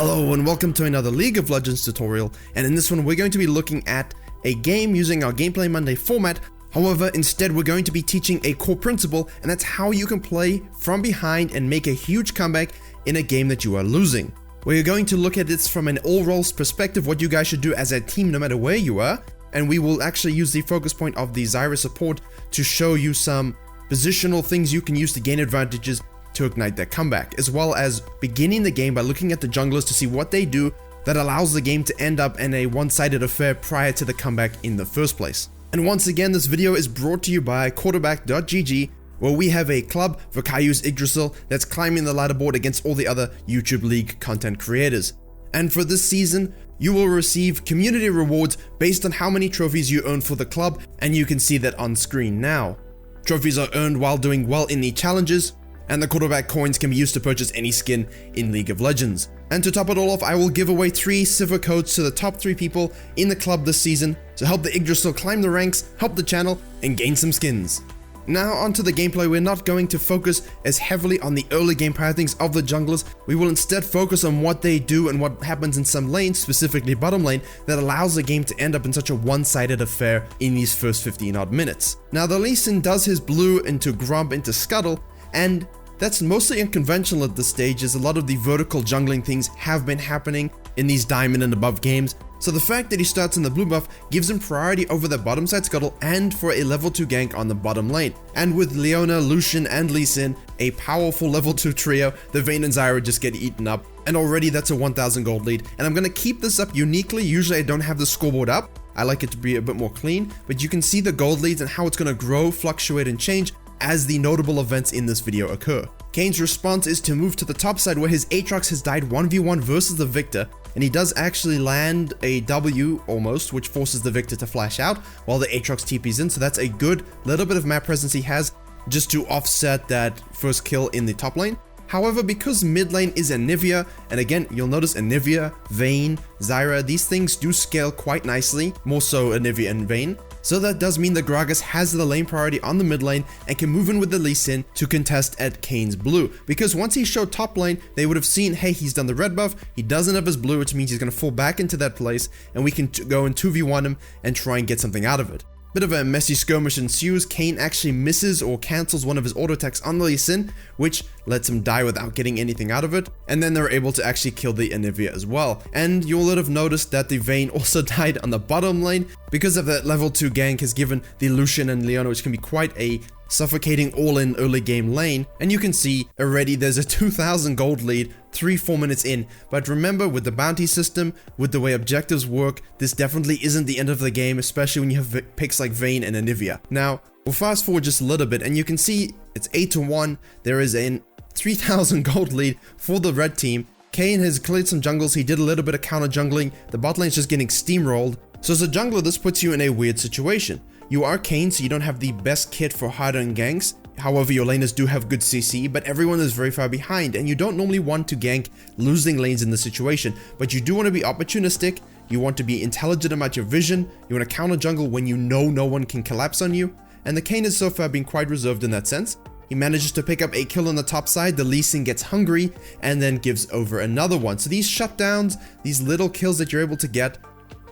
Hello and welcome to another League of Legends tutorial, and in this one we're going to be looking at a game using our Gameplay Monday format. However, instead we're going to be teaching a core principle, and that's how you can play from behind and make a huge comeback in a game that you are losing. We're going to look at this from an all-roles perspective, what you guys should do as a team no matter where you are, and we will actually use the focus point of the Zyra support to show you some positional things you can use to gain advantages to ignite their comeback, as well as beginning the game by looking at the junglers to see what they do that allows the game to end up in a one-sided affair prior to the comeback in the first place. And once again, this video is brought to you by quarterback.gg, where we have a club, Virkayu's Yggdrasil, that's climbing the leaderboard against all the other YouTube League content creators. And for this season, you will receive community rewards based on how many trophies you earn for the club, and you can see that on screen now. Trophies are earned while doing well in the challenges, and the quarterback coins can be used to purchase any skin in League of Legends. And to top it all off, I will give away 3 silver codes to the top 3 people in the club this season to help the Yggdrasil climb the ranks, help the channel, and gain some skins. Now onto the gameplay. We're not going to focus as heavily on the early game pathings of the junglers. We will instead focus on what they do and what happens in some lanes, specifically bottom lane, that allows the game to end up in such a one-sided affair in these first 15 odd minutes. Now the Lee Sin does his blue into Grump into Scuttle, and that's mostly unconventional at this stage, as a lot of the vertical jungling things have been happening in these diamond and above games. So the fact that he starts in the blue buff gives him priority over the bottom side Scuttle and for a level 2 gank on the bottom lane. And with Leona, Lucian, and Lee Sin, a powerful level 2 trio, the Vayne and Zyra just get eaten up. And already that's a 1000 gold lead. And I'm going to keep this up uniquely. Usually I don't have the scoreboard up. I like it to be a bit more clean. But you can see the gold leads and how it's going to grow, fluctuate, and change as the notable events in this video occur. Kayn's response is to move to the top side where his Aatrox has died 1v1 versus the Victor, and he does actually land a W almost, which forces the Victor to flash out while the Aatrox TP's in, so that's a good little bit of map presence he has just to offset that first kill in the top lane. However, because mid lane is Anivia, and again, you'll notice Anivia, Vayne, Zyra, these things do scale quite nicely, more so Anivia and Vayne. So that does mean that Gragas has the lane priority on the mid lane and can move in with the Lee Sin to contest at Kayn's blue. Because once he showed top lane, they would have seen, hey, he's done the red buff, he doesn't have his blue, which means he's going to fall back into that place, and we can go and 2v1 him and try and get something out of it. Bit of a messy skirmish ensues. Kayn actually misses or cancels one of his auto attacks on the Lee Sin, which lets him die without getting anything out of it, and then they're able to actually kill the Anivia as well. And you will have noticed that the Vayne also died on the bottom lane because of that level 2 gank has given the Lucian and Leona, which can be quite a suffocating all-in early game lane. And you can see already there's a 2000 gold lead 3-4 minutes in. But remember, with the bounty system, with the way objectives work, this definitely isn't the end of the game, especially when you have picks like Vayne and Anivia. Now we'll fast forward just a little bit and you can see it's 8-1. There is a 3000 gold lead for the red team. Kayn has cleared some jungles, he did a little bit of counter jungling, the bot lane's just getting steamrolled. So as a jungler, this puts you in a weird situation. You are Kayn, so you don't have the best kit for hard-earned ganks. However, your laners do have good CC, but everyone is very far behind, and you don't normally want to gank losing lanes in this situation. But you do want to be opportunistic, you want to be intelligent about your vision, you want to counter jungle when you know no one can collapse on you, and the Kayn has so far been quite reserved in that sense. He manages to pick up a kill on the top side, the Lee Sin gets hungry, and then gives over another one. So these shutdowns, these little kills that you're able to get,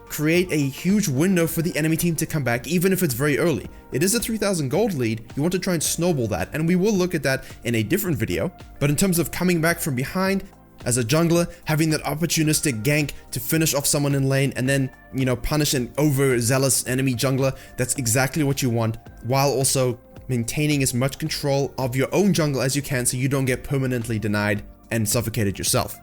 create a huge window for the enemy team to come back, even if it's very early. It is a 3000 gold lead, you want to try and snowball that, and we will look at that in a different video. But in terms of coming back from behind, as a jungler, having that opportunistic gank to finish off someone in lane and then, punish an overzealous enemy jungler, that's exactly what you want, while also maintaining as much control of your own jungle as you can so you don't get permanently denied and suffocated yourself.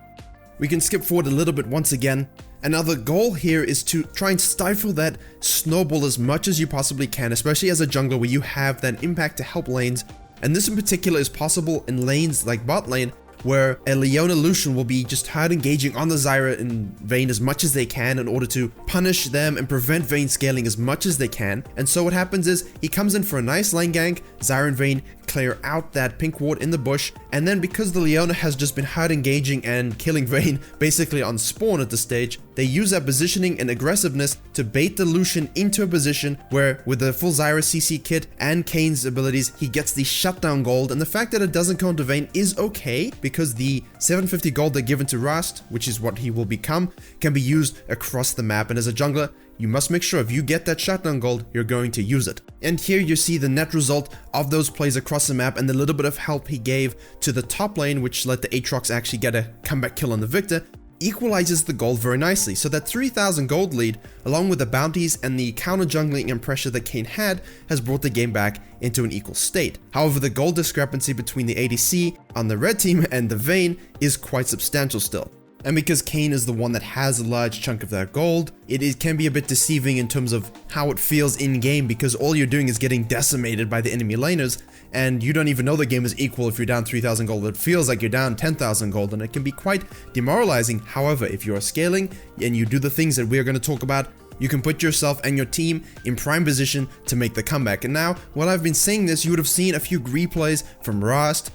We can skip forward a little bit once again. Another goal here is to try and stifle that snowball as much as you possibly can, especially as a jungler where you have that impact to help lanes. And this in particular is possible in lanes like bot lane, where a Leona Lucian will be just hard engaging on the Zyra and Vayne as much as they can in order to punish them and prevent Vayne scaling as much as they can. And so what happens is he comes in for a nice lane gank, Zyra and Vayne clear out that pink ward in the bush, and then because the Leona has just been hard engaging and killing Vayne basically on spawn at this stage, they use that positioning and aggressiveness to bait the Lucian into a position where with the full Zyra CC kit and Kayn's abilities, he gets the shutdown gold, and the fact that it doesn't go into Vayne is okay because the 750 gold they're given to Rast, which is what he will become, can be used across the map, and as a jungler, you must make sure if you get that shutdown gold, you're going to use it. And here you see the net result of those plays across the map and the little bit of help he gave to the top lane, which let the Aatrox actually get a comeback kill on the Victor, equalizes the gold very nicely. So that 3000 gold lead, along with the bounties and the counter jungling and pressure that Kayn had, has brought the game back into an equal state. However, the gold discrepancy between the ADC on the red team and the Vayne is quite substantial still. And because Kayn is the one that has a large chunk of that gold, it can be a bit deceiving in terms of how it feels in-game, because all you're doing is getting decimated by the enemy laners, and you don't even know the game is equal if you're down 3000 gold. It feels like you're down 10,000 gold, and it can be quite demoralizing. However, if you are scaling and you do the things that we're going to talk about, you can put yourself and your team in prime position to make the comeback. And now, while I've been saying this, you would have seen a few replays from Rast,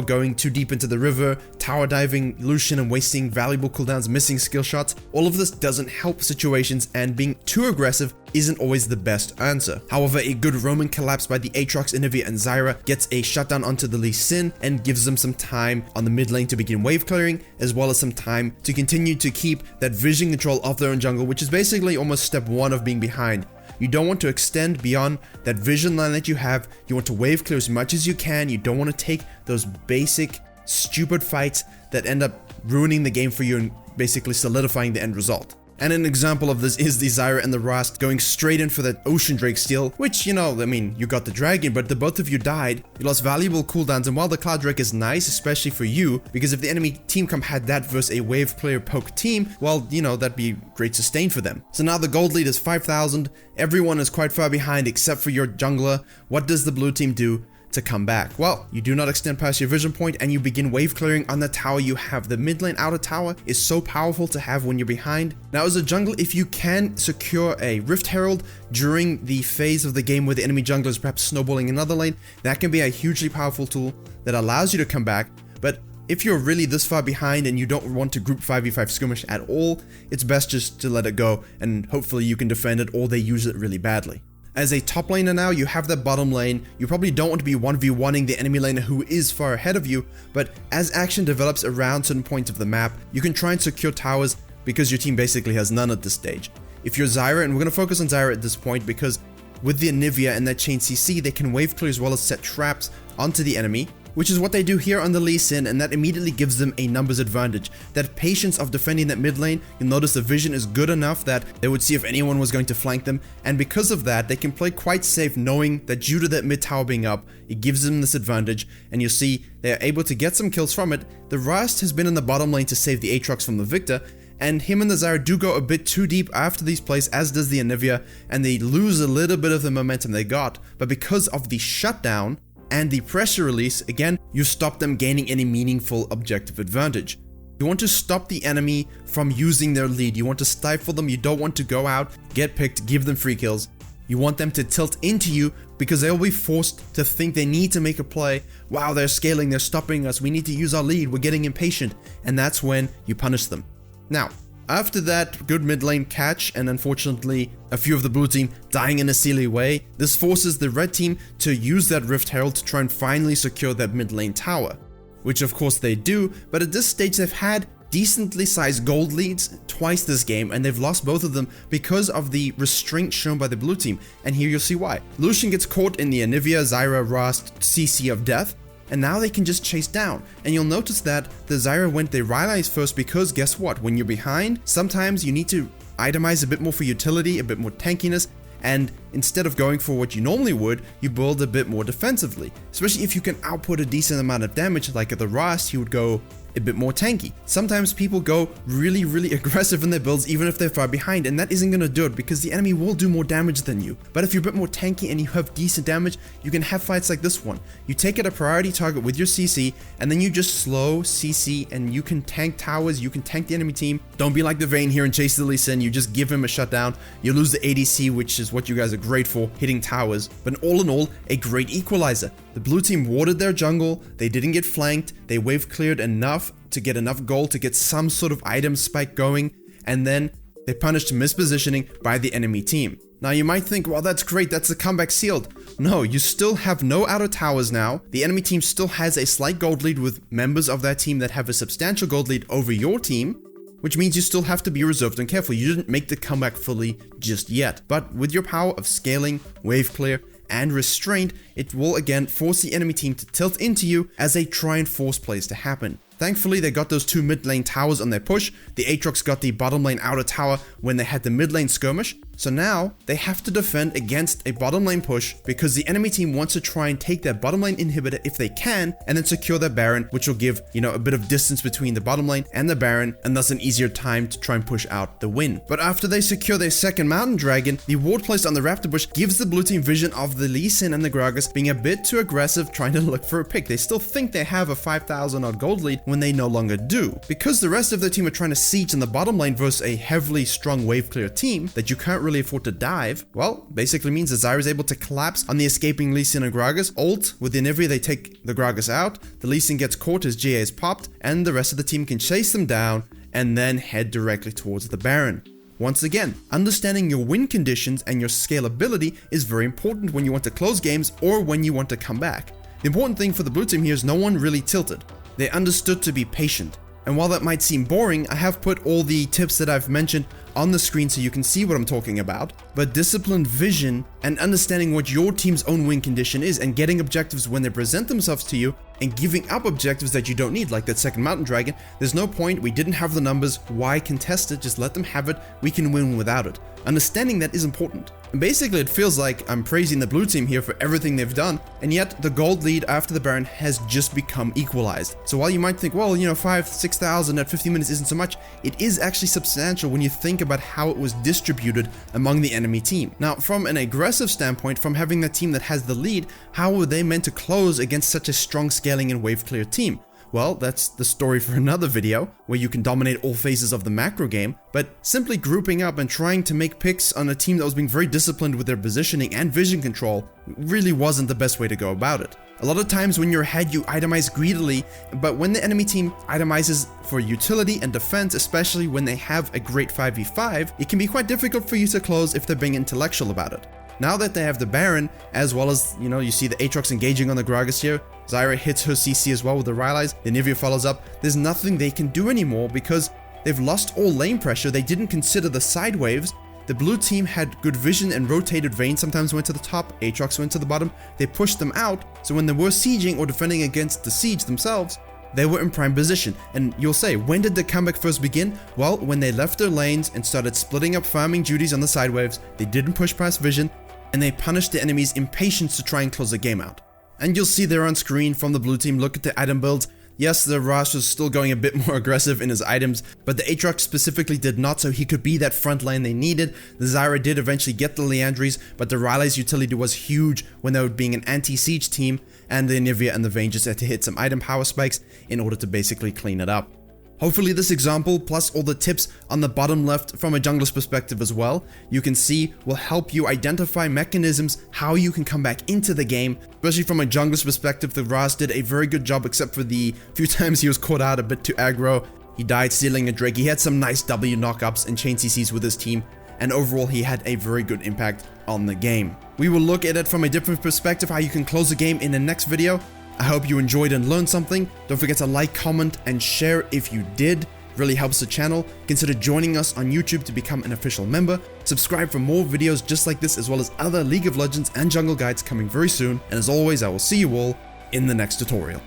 going too deep into the river, tower diving Lucian and wasting valuable cooldowns, missing skill shots. All of this doesn't help situations, and being too aggressive isn't always the best answer. However, a good roaming collapse by the Aatrox, Anivia, and Zyra gets a shutdown onto the Lee Sin and gives them some time on the mid lane to begin wave clearing, as well as some time to continue to keep that vision control of their own jungle, which is basically almost step one of being behind. You don't want to extend beyond that vision line that you have. You want to wave clear as much as you can. You don't want to take those basic, stupid fights that end up ruining the game for you and basically solidifying the end result. And an example of this is the Zyra and the Rast going straight in for that Ocean Drake steal, which, you got the dragon, but the both of you died. You lost valuable cooldowns, and while the Cloud Drake is nice, especially for you, because if the enemy team comp had that versus a wave player poke team, well, that'd be great sustain for them. So now the gold lead is 5,000. Everyone is quite far behind except for your jungler. What does the blue team do to come back? Well, you do not extend past your vision point and you begin wave clearing on the tower you have. The mid lane outer tower is so powerful to have when you're behind. Now as a jungler, if you can secure a Rift Herald during the phase of the game where the enemy jungler is perhaps snowballing another lane, that can be a hugely powerful tool that allows you to come back. But if you're really this far behind and you don't want to group 5v5 skirmish at all, it's best just to let it go and hopefully you can defend it, or they use it really badly. As a top laner now, you have that bottom lane. You probably don't want to be 1v1ing the enemy laner who is far ahead of you, but as action develops around certain points of the map, you can try and secure towers because your team basically has none at this stage. If you're Zyra, and we're going to focus on Zyra at this point because with the Anivia and that chain CC, they can wave clear as well as set traps onto the enemy, which is what they do here on the Lee Sin, and that immediately gives them a numbers advantage. That patience of defending that mid lane, you'll notice the vision is good enough that they would see if anyone was going to flank them, and because of that, they can play quite safe knowing that due to that mid tower being up, it gives them this advantage, and you'll see they're able to get some kills from it. The Rast has been in the bottom lane to save the Aatrox from the Victor, and him and the Zyra do go a bit too deep after these plays, as does the Anivia, and they lose a little bit of the momentum they got, but because of the shutdown and the pressure release, again, you stop them gaining any meaningful objective advantage. You want to stop the enemy from using their lead. You want to stifle them. You don't want to go out, get picked, give them free kills. You want them to tilt into you because they'll be forced to think they need to make a play. Wow, they're scaling, they're stopping us, we need to use our lead, we're getting impatient, and that's when you punish them. Now, after that good mid lane catch, and unfortunately a few of the blue team dying in a silly way, this forces the red team to use that Rift Herald to try and finally secure that mid lane tower, which of course they do, but at this stage they've had decently sized gold leads twice this game, and they've lost both of them because of the restraint shown by the blue team, and here you'll see why. Lucian gets caught in the Anivia, Zyra, Rast CC of death, and now they can just chase down. And you'll notice that the Zyra went the Rylai's first because guess what? When you're behind, sometimes you need to itemize a bit more for utility, a bit more tankiness, and instead of going for what you normally would, you build a bit more defensively. Especially if you can output a decent amount of damage, like at the Rast, you would go a bit more tanky. Sometimes people go really aggressive in their builds even if they're far behind, and that isn't going to do it because the enemy will do more damage than you. But if you're a bit more tanky and you have decent damage, you can have fights like this one. You take it a priority target with your CC, and then you just slow CC and you can tank towers, you can tank the enemy team. Don't be like the Vayne here and chase the Lee Sin. You just give him a shutdown. You lose the ADC, which is what you guys are great for, hitting towers. But all in all, a great equalizer. The blue team warded their jungle, they didn't get flanked, they wave cleared enough to get enough gold to get some sort of item spike going, and then they punished mispositioning by the enemy team. Now you might think, well, that's great, that's the comeback sealed. No, you still have no outer towers now. The enemy team still has a slight gold lead with members of that team that have a substantial gold lead over your team, which means you still have to be reserved and careful. You didn't make the comeback fully just yet. But with your power of scaling, wave clear, and restraint, it will again force the enemy team to tilt into you as they try and force plays to happen. Thankfully, they got those 2 mid lane towers on their push. The Aatrox got the bottom lane outer tower when they had the mid lane skirmish. So now they have to defend against a bottom lane push because the enemy team wants to try and take their bottom lane inhibitor if they can and then secure their Baron, which will give, a bit of distance between the bottom lane and the Baron and thus an easier time to try and push out the win. But after they secure their second mountain dragon, the ward placed on the raptor bush gives the blue team vision of the Lee Sin and the Gragas being a bit too aggressive trying to look for a pick. They still think they have a 5,000 odd gold lead when they no longer do. Because the rest of their team are trying to siege in the bottom lane versus a heavily strong wave clear team that you can't really afford to dive, well, basically means that Zyra is able to collapse on the escaping Lee Sin and Gragas, ult, with Inivia they take the Gragas out, the Lee Sin gets caught, his GA is popped, and the rest of the team can chase them down and then head directly towards the Baron. Once again, understanding your win conditions and your scalability is very important when you want to close games or when you want to come back. The important thing for the blue team here is no one really tilted. They understood to be patient. And while that might seem boring, I have put all the tips that I've mentioned on the screen so you can see what I'm talking about. But disciplined vision and understanding what your team's own win condition is and getting objectives when they present themselves to you and giving up objectives that you don't need, like that second mountain dragon. There's no point, we didn't have the numbers, why contest it, just let them have it, we can win without it. Understanding that is important. And basically it feels like I'm praising the blue team here for everything they've done, and yet the gold lead after the Baron has just become equalized. So while you might think, well, 5,000-6,000 at 50 minutes isn't so much, it is actually substantial when you think about how it was distributed among the enemy team. Now, from an aggressive standpoint, from having the team that has the lead, how were they meant to close against such a strong scaling and wave clear team? Well, that's the story for another video, where you can dominate all phases of the macro game, but simply grouping up and trying to make picks on a team that was being very disciplined with their positioning and vision control really wasn't the best way to go about it. A lot of times when you're ahead, you itemize greedily, but when the enemy team itemizes for utility and defense, especially when they have a great 5v5, it can be quite difficult for you to close if they're being intellectual about it. Now that they have the Baron, as well as, you see the Aatrox engaging on the Gragas here, Zyra hits her CC as well with the Rylai's, the Inivia follows up, there's nothing they can do anymore because they've lost all lane pressure, they didn't consider the side waves. The blue team had good vision and rotated Vayne sometimes went to the top, Aatrox went to the bottom, they pushed them out, so when they were sieging or defending against the siege themselves, they were in prime position. And you'll say, when did the comeback first begin? Well, when they left their lanes and started splitting up farming duties on the side waves, they didn't push past vision, and they punished the enemy's impatience to try and close the game out. And you'll see there on screen from the blue team, look at the item builds. Yes, the Rash was still going a bit more aggressive in his items, but the Aatrox specifically did not, so he could be that front line they needed. The Zyra did eventually get the Liandry's, but the Rylai's utility was huge when they were being an anti-siege team, and the Inivia and the Vayne just had to hit some item power spikes in order to basically clean it up. Hopefully this example, plus all the tips on the bottom left from a jungler's perspective as well, you can see will help you identify mechanisms, how you can come back into the game. Especially from a jungler's perspective, the Raz did a very good job except for the few times he was caught out a bit too aggro. He died stealing a Drake, he had some nice W knockups and chain CCs with his team, and overall he had a very good impact on the game. We will look at it from a different perspective, how you can close the game in the next video. I hope you enjoyed and learned something. Don't forget to like, comment, and share if you did. Really helps the channel. Consider joining us on YouTube to become an official member. Subscribe for more videos just like this, as well as other League of Legends and jungle guides coming very soon. And as always, I will see you all in the next tutorial.